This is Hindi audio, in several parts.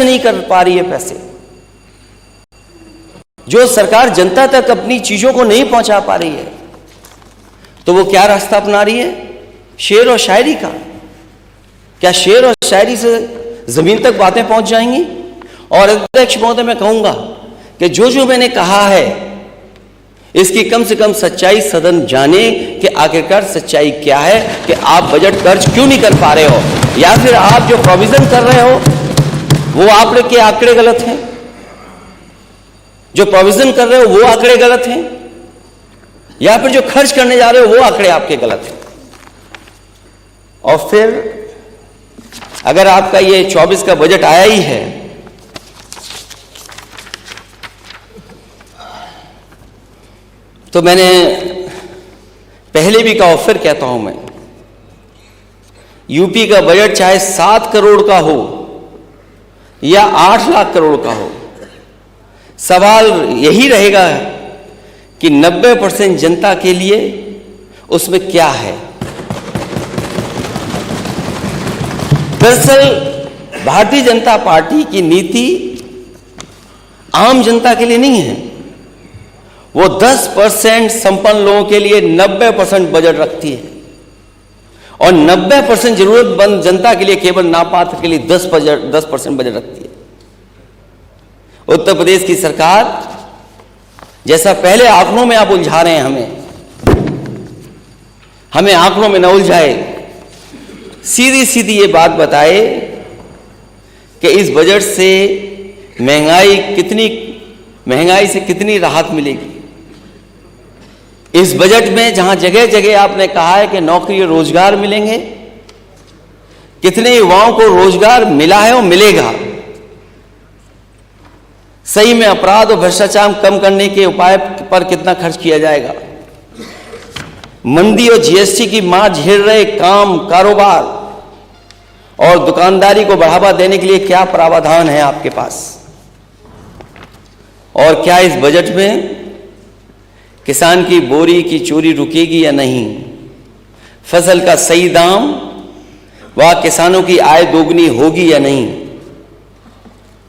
नहीं कर पा रही है पैसे, जो सरकार जनता तक अपनी चीजों को नहीं पहुंचा पा रही है, तो वो क्या रास्ता अपना रही है? शेर और शायरी का। क्या शेर और शायरी से जमीन तक बातें पहुंच जाएंगी? और अध्यक्ष महोदय, मैं कहूंगा कि जो मैंने कहा है इसकी कम से कम सच्चाई सदन जाने कि आखिरकार सच्चाई क्या है, कि आप बजट खर्च क्यों नहीं कर पा रहे हो, या फिर आप जो प्रोविजन कर रहे हो वो आपके आंकड़े गलत हैं, जो प्रोविजन कर रहे हो वो आंकड़े गलत हैं, या फिर जो खर्च करने जा रहे हो वो आंकड़े आपके गलत हैं। और फिर अगर आपका ये 24 का बजट आया ही है तो मैंने पहले भी कहा, फिर कहता हूं मैं, यूपी का बजट चाहे 7 करोड़ का हो या 8 लाख करोड़ का हो, सवाल यही रहेगा कि 90% जनता के लिए उसमें क्या है। दरअसल भारतीय जनता पार्टी की नीति आम जनता के लिए नहीं है, वो 10% संपन्न लोगों के लिए 90% बजट रखती है, और 90% जरूरतमंद जनता के लिए, केवल नापात्र के लिए 10% बजट रखती है। उत्तर प्रदेश की सरकार, जैसा पहले आंकड़ों में आप उलझा रहे हैं हमें आंकड़ों में न उलझाए, सीधी सीधी ये बात बताए कि इस बजट से महंगाई से कितनी राहत मिलेगी। इस बजट में जहां जगह जगह आपने कहा है कि नौकरी और रोजगार मिलेंगे, कितने युवाओं को रोजगार मिला है और मिलेगा। सही में अपराध और भ्रष्टाचार कम करने के उपाय पर कितना खर्च किया जाएगा। मंदी और जीएसटी की मार झेल रहे काम, कारोबार और दुकानदारी को बढ़ावा देने के लिए क्या प्रावधान है आपके पास। और क्या इस बजट में किसान की बोरी की चोरी रुकेगी या नहीं, फसल का सही दाम व किसानों की आय दोगुनी होगी या नहीं।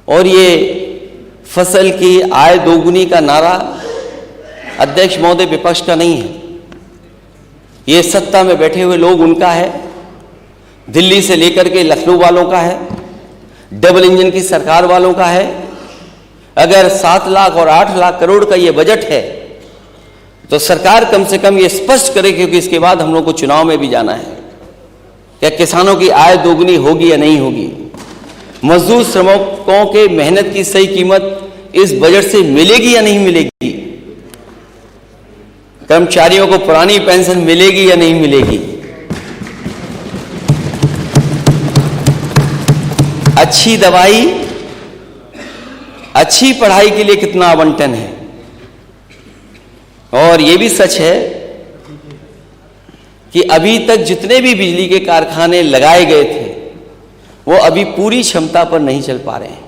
और ये फसल की आय दोगुनी का नारा अध्यक्ष महोदय विपक्ष का नहीं है, ये सत्ता में बैठे हुए लोग उनका है, दिल्ली से लेकर के लखनऊ वालों का है, डबल इंजन की सरकार वालों का है। अगर 7 लाख और 8 लाख करोड़ का ये बजट है तो सरकार कम से कम ये स्पष्ट करे, क्योंकि इसके बाद हम लोग को चुनाव में भी जाना है, क्या किसानों की आय दोगुनी होगी या नहीं होगी। मजदूर श्रमिकों के मेहनत की सही कीमत इस बजट से मिलेगी या नहीं मिलेगी। कर्मचारियों को पुरानी पेंशन मिलेगी या नहीं मिलेगी। अच्छी दवाई, अच्छी पढ़ाई के लिए कितना आवंटन है। और यह भी सच है कि अभी तक जितने भी बिजली के कारखाने लगाए गए थे वो अभी पूरी क्षमता पर नहीं चल पा रहे हैं,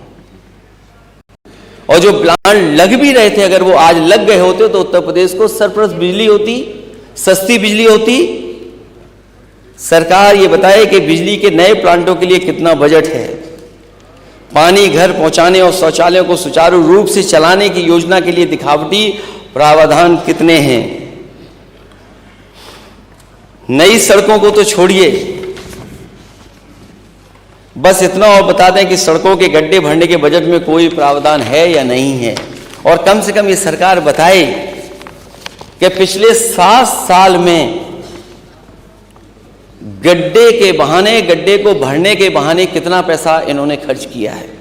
और जो प्लांट लग भी रहे थे, अगर वो आज लग गए होते तो उत्तर प्रदेश को सरप्लस बिजली होती, सस्ती बिजली होती। सरकार ये बताए कि बिजली के नए प्लांटों के लिए कितना बजट है, पानी घर पहुंचाने और शौचालयों को सुचारू रूप से चलाने की योजना के लिए दिखावटी प्रावधान कितने हैं। नई सड़कों को तो छोड़िए, बस इतना और बता दें कि सड़कों के गड्ढे भरने के बजट में कोई प्रावधान है या नहीं है। और कम से कम ये सरकार बताए कि पिछले 7 साल में गड्ढे को भरने के बहाने कितना पैसा इन्होंने खर्च किया है।